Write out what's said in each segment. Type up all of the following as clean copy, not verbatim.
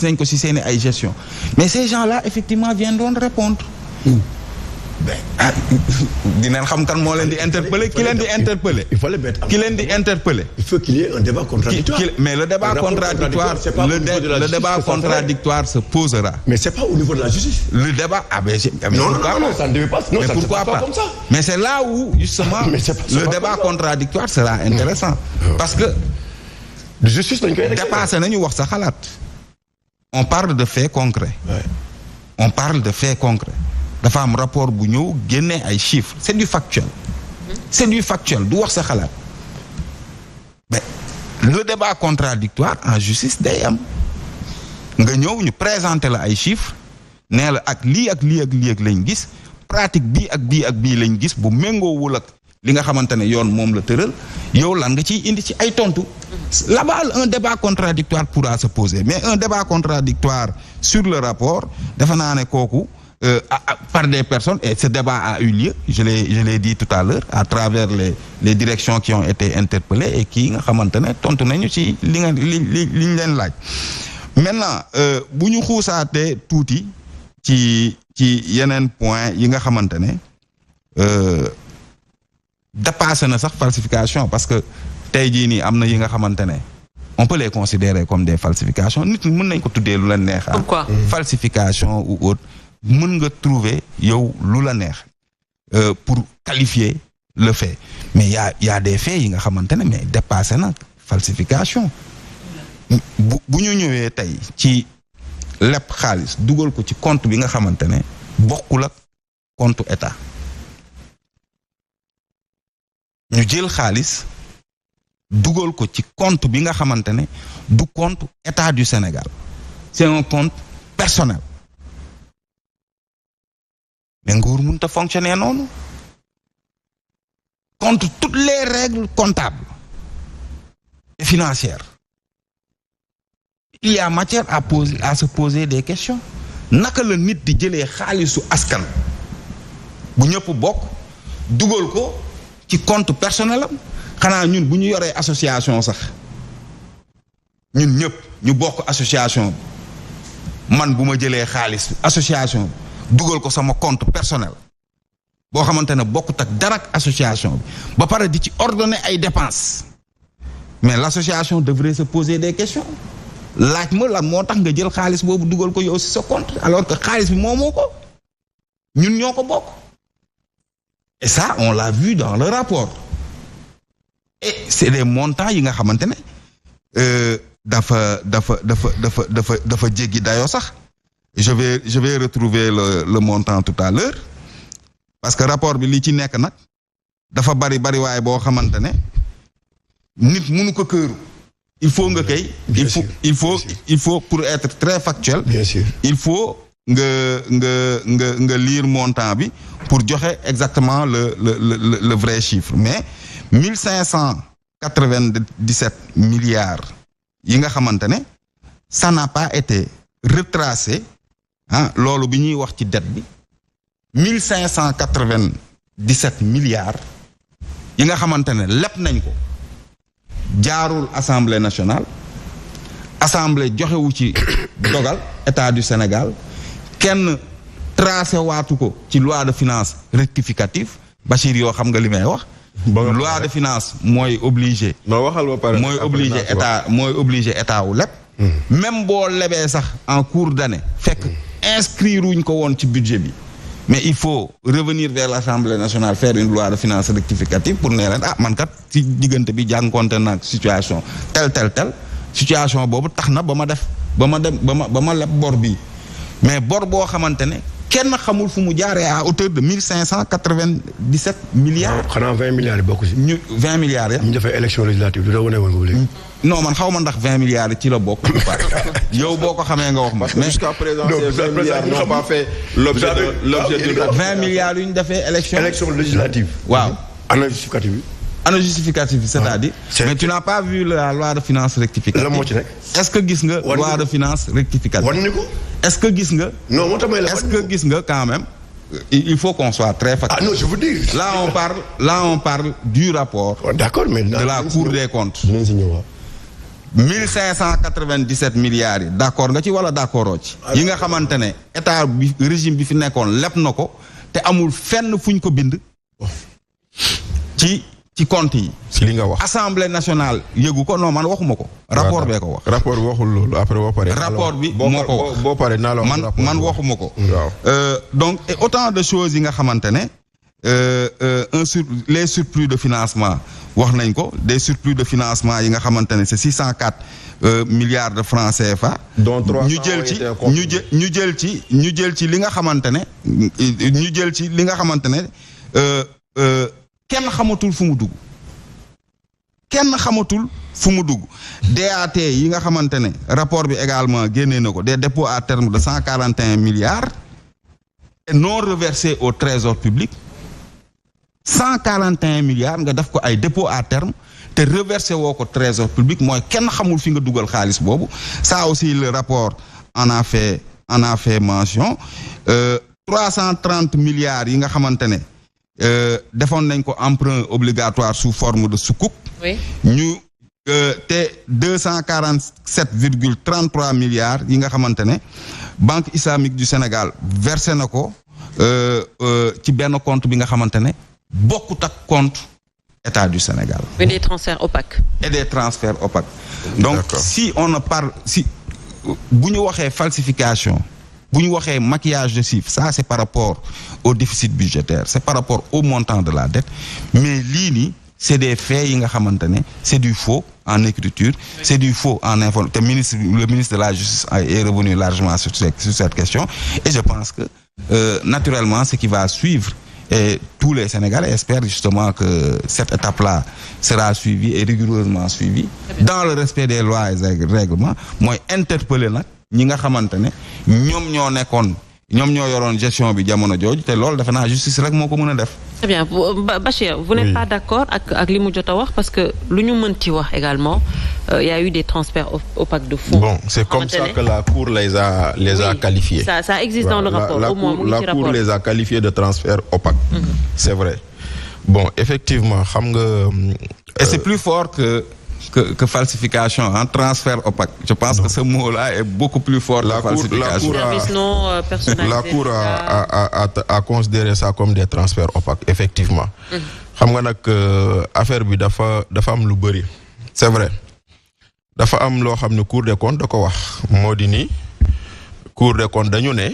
nañ ko ci seeni ay gestion mais ces gens-là effectivement viendront répondre. dinañ xam kan moo leen di interpeller ki leen di interpeller. Il faut les mettre. Ki leen di interpeller. Il faut qu'il y ait un débat contradictoire. Mais le débat contradictoire, le débat contradictoire se posera. Mais c'est pas au niveau de la justice. Le débat, non, ça ne devait pas. Non, mais ça pourquoi pas comme ça. Mais c'est là où justement le débat contradictoire sera intéressant parce que de justice lañ koy dépassé nañu wax sa xalaat. On parle de faits concrets. Ouais. On parle de faits concrets. dafa am rapport bu ñëw génne ay chiffres c'est du factuel. C'est du factuel du wax sa xalaat. Mais le débat contradictoire en justice day am nga ñëw ñu présenter la ay chiffres nee la ak lii ak lii ak lii ak lañ gis pratique bii ak bii ak bii lañ gis bu méngoowul ak li nga xamante ne yoon moom la tëral yow lan nga ciy indi ci ay tontu. Là-bas un débat contradictoire pourra se poser mais un débat contradictoire sur le rapport defe naa ne kooku par des personnes et ce débat a eu lieu je l'ai dit tout à l'heure à travers les directions qui ont été interpellées et qui nga xamante ne tontu nañu ci li ñu leen laaj. Maintenant bu ñu xuusaatee tuuti ci yeneen point yi nga xamante ne dépassé na sax falsification parce que tey jii nii am na yi nga xamante ne on peut les considérer comme des falsifications nit mën nañ ko tuddee lu la neex. Pourquoi? Falsification ou autre mën nga trouver yow lu la neex pour qualifier le fait mais y a des faits yi nga xamante ne mais dépassé na falsification bu ñu ñëwee tey ci lépp xaalis dugal ko ci compte bi nga xamante ne bokkul ak compte état ñu jël xaalis dugal ko ci compte bi nga xamante ne du compte état du Sénégal c'est un compte personnel mais nguur mënut a fonctionner noonu contre toutes les règles comptables et financières il y a matière à se poser des questions naka la nit di jëlee xaalisu askan bu ñëpp bokk dugal ko ci compte personnel am xanaa ñun bu ñu yoree association sax ñun ñëpp ñu bokk association man bu ma jëlee xaalis association dugal ko sama compte personnel boo xamante ne bokkut ak dara ak association bi ba pare di ci ordonner ay dépenses mais l'association devrait se poser des questions laaj ma lan moo tax nga jël xaalis boobu dugal ko yow ci sa compte alors que xaalis bi moomoo ko ñun ñoo ko bokk et ça on l'a vu dans le rapport et c'est des montants yi nga xamante ne dafa jéggi dayoo sax je vais retrouver le montant tout à l'heure parce que rapport bi li ci nekk nag dafa bari waaye boo xamante ne nit mënu ko këru il faut nga kay il faut pour être très factuel bien sûr il faut nga lire montant bi pour joxe exactement le vrai chiffre mais 1597 milliards yi nga xamante ne ça n'a pas été retracé loolu bi ñuy wax ci dette bi 1597 milliards yi nga xamante ne lépp nañ ko jaarul assemblée nationale assemblée joxewu ci dogal état du Sénégal kenn tracé waatu ko ci loi de finances rectificative Bachir yoo xam nga li may wax loi de finances mooy obligé mooy obligé état wu lépp même boo lebee sax en cours d'année fekk inscrire wuñ ko woon ci budget bi mais il faut revenir vers l'Assemblée nationale faire une loi de finances rectificative pour ne leen man kat ci diggante bi jànkoonte naag situation tel situation boobu tax na ba ma leb bor bi mais bor boo xamante ne kenn xamul fu mu jaaree à hauteur de 1597 milliards. xanaa 20 milliards yi bokk ci. 20 milliards ya. ñu defee élection législative du la wane woon boobu léegi. non man xaw ma ndax 20 milliards yi ci la bokk. yow boo ko xamee nga wax ma. mais jusqu'à présent ces 20 milliards n'ont pas fait l'objet de 20 milliards yu ñu defee élection législative. waaw ana justificatif bi. ana justificatif bi c'est-à-dire. mais tu n'as pas vu la loi de finances rectificative. lan moo ci nekk. est-ce que gis nga. loi de finances rectificative. wan ni ko. est-ce que gis nga. non moo tax may la est-ce que gis nga quand même. il faut qu'on soit très factuel. Ah non, je vous dis. Là on parle du rapport. Oh, d'accord, mais de la Cour des comptes. 1597 milliards yi d'accord nga ci wala d'accordoo ci. yi nga xamante ne état bi régime bi fi nekkoon leb na ko te amul fenn fuñ ko bind. ci compte yi. si li nga wax. assemblée nationale yëgu ko non man waxuma ko. rapport bee ko wax. rapport waxul loolu après boo paree. rapport bi moo ko wax boo paree naa la wax man waxuma ko. waaw donc et autant de choses yi nga xamante ne les surplus de financement wax nañ ko des surplus de financement yi nga xamante ne c'est 604 milliards de francs CFA. dont 300 ñu jël ci li nga xamante ne ñu jël ci li nga xamante ne kenn xamatul fu mu dugg. DAT yi nga xamante ne rapport bi également génnee na ko des dépôts à terme de 141 milliards et non reversés au trésor public 141 milliards nga def ko ay dépôts à terme te reversé woo ko trésor public mooy kenn xamul fi nga dugal xaalis boobu ça aussi le rapport en a fait mention 330 milliards yi nga xamante ne defoon nañ ko emprunt obligatoire sous forme de sukuk. oui ñu te 247,33 milliards yi nga xamante ne Banque islamique du Sénégal versé na ko ci benn compte bi nga xamante ne bokkut ak compte État du Sénégal. et des transferts opaques. Donc si on ne parle bu ñu waxee falsification. bu ñu waxee maquillage de chiffres ça c'est par rapport au déficit budgétaire c'est par rapport au montant de la dette mais lii nii c'est des faits yi nga xamante ne c'est du faux en écriture c'est du faux en information te le ministre de la justice est revenu largement sur cette question et je pense que naturellement ce qui va suivre et tous les Sénégalais espèrent justement que cette étape-là sera suivie et rigoureusement suivie dans le respect des lois et des règlements mooy interpeller nag ñi nga xamante ne ñoom ñoo yoroon gestion bi jamono jooju te loolu defe naa justice rek moo ko mën a def. Très bien Bachir vous n'êtes pas d'accord ak li mu jot a wax parce que lu ñu mënti wax également il y a eu des transferts opaques de fonds. Bon c'est comme ça que la Cour les a qualifiés. Ça existe dans le rapport au moins mu ngi ci rapport. La Cour les a qualifiés de transferts opaques. C'est vrai. Bon effectivement xam nga. Et c'est plus fort que falsification, hein, transfert opaque. Je pense que ce mot-là est beaucoup plus fort que falsification. La Cour a considéré ça comme des transferts opaques, effectivement. Xam nga nag affaire bi dafa am lu bëri. C'est vrai. Dafa am loo xam ne Cour des comptes da ko wax. Moo di ni Cour des comptes dañu ne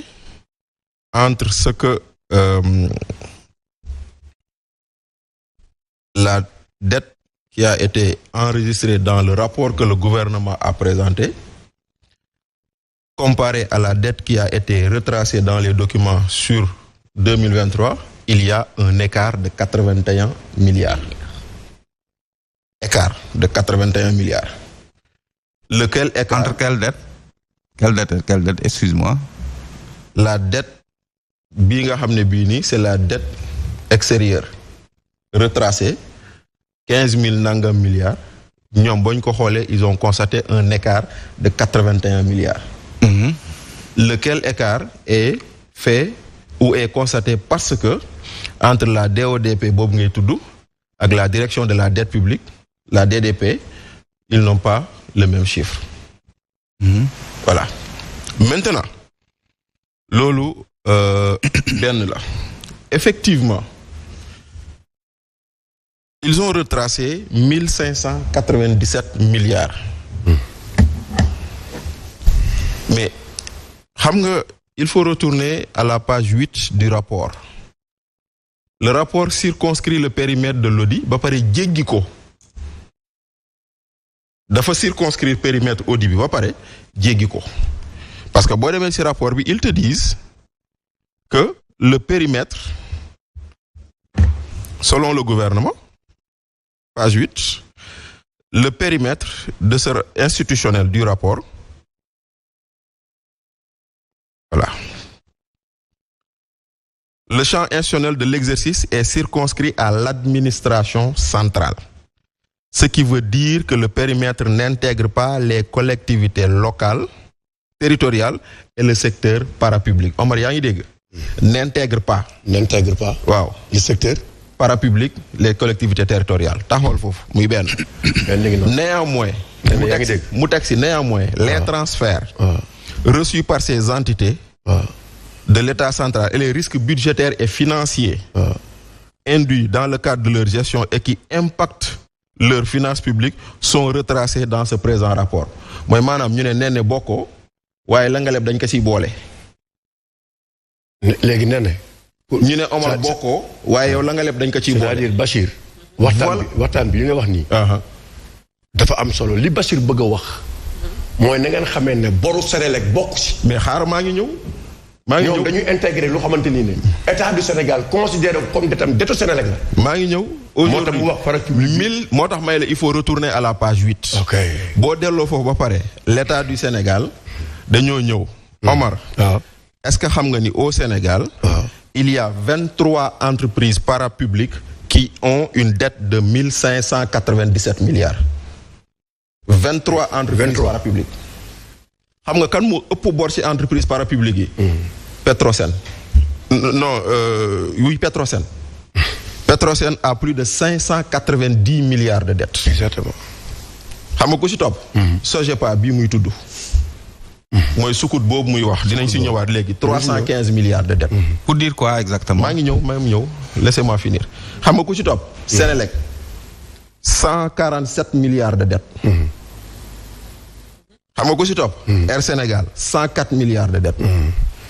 entre ce que la dette qui a été enregistré dans le rapport que le gouvernement a présenté, comparé à la dette qui a été retracée dans les documents sur 2023, il y a un écart de 81 milliards. Écart de 81 milliards. Lequel écart... Entre quelle dette? Quelle dette, excuse-moi. La dette, bi nga xamné bi ni, c'est la dette extérieure retracée. 15 000 nangam milliards. Ñoom boñ ko xolé, ils ont constaté un écart de 81 milliards. Lequel écart est fait ou est constaté parce que entre la DODP boobu ngay tudd ak la direction de la dette publique, la DDP, ils n'ont pas le même chiffre. Voilà. Maintenant, loolu benn la. Effectivement, ils ont retracé 1597 milliards. Mais xam nga, il faut retourner à la page 8 du rapport. Le rapport circonscrit le périmètre de l'audit ba pare jéggi ko. Dafa circonscrire périmètre audit bi ba pare jéggi ko. Parce que boo demee ci rapport bi, ils te disent que le périmètre, selon le gouvernement, page 8, le périmètre de ce institutionnel du rapport, voilà. Le champ institutionnel de l'exercice est circonscrit à l'administration centrale. Ce qui veut dire que le périmètre n'intègre pas les collectivités locales, territoriales et le secteur parapublic. Omar, yaa ngi dégg? N'intègre pas. N'intègre pas. Waaw. Le secteur parapublic, les collectivités territoriales. Taxawal foofu muy benn. Néanmoins, mu teg si néanmoins les transferts reçus par ces entités de l'État central et les risques budgétaires et financiers induits dans le cadre de leur gestion et qui impactent leurs finances publiques sont retracés dans ce présent rapport mooy maanaam ñu ne nee ne bokkoo waaye la nga leb dañ ko siy boole. léegi nee ne. ñu ne Omar bokkoo waaye yow la nga leb dañ ko ciy boole. c'est-à-dire Bachir. waxtaan bi li nga wax nii. dafa am solo li Bachir bëgg a wax. mooy na ngeen xamee ne boru Senelec bokk ci. mais xaaral maa ngi ñëw. ñoom dañuy intégré lu xamante ni ne. état du Sénégal considéré comme dettu Senelec la. maa ngi ñëw. moo tax mu wax par moo tax may la il faut retourner à la page 8. ok boo delloo foofu ba pare l'état du Sénégal dañoo ñëw. Omar. est-ce que xam nga ni au Sénégal. il y a 23 entreprises parapubliques qui ont une dette de 1597 milliards. 23 entreprises parapubliques. xam nga kan moo ëpp bor ci entreprise parapublique yi. Petrosen. non oui Petrosen. Petrosen a plus de 590 milliards de dettes. exactement. xam nga ko ci topp. Sogepa bii muy tudd. mooy sukut boobu muy wax dinañ ci ñëwaat léegi 315 milliards de dettes. pour dire quoi exactement. maa ngi ñëw laissez-moi finir xam nga ku ci topp. Senelec 147 milliards de dettes. xam nga ku ci topp. Air Sénégal 104 milliards de dettes.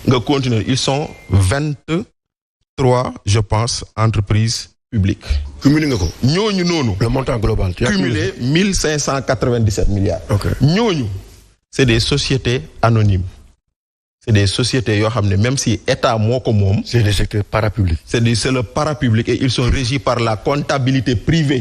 nga continuer ils sont 23 je pense entreprises publiques. cumulé nga ko. ñooñu noonu. le montant global. cumulé 1597 milliards. ok ñooñu. c'est des sociétés anonymes. c'est des sociétés yoo xam ne même si état moo ko moom. c'est des secteurs parapublics. c'est le parapublic et ils sont régis par la comptabilité privée.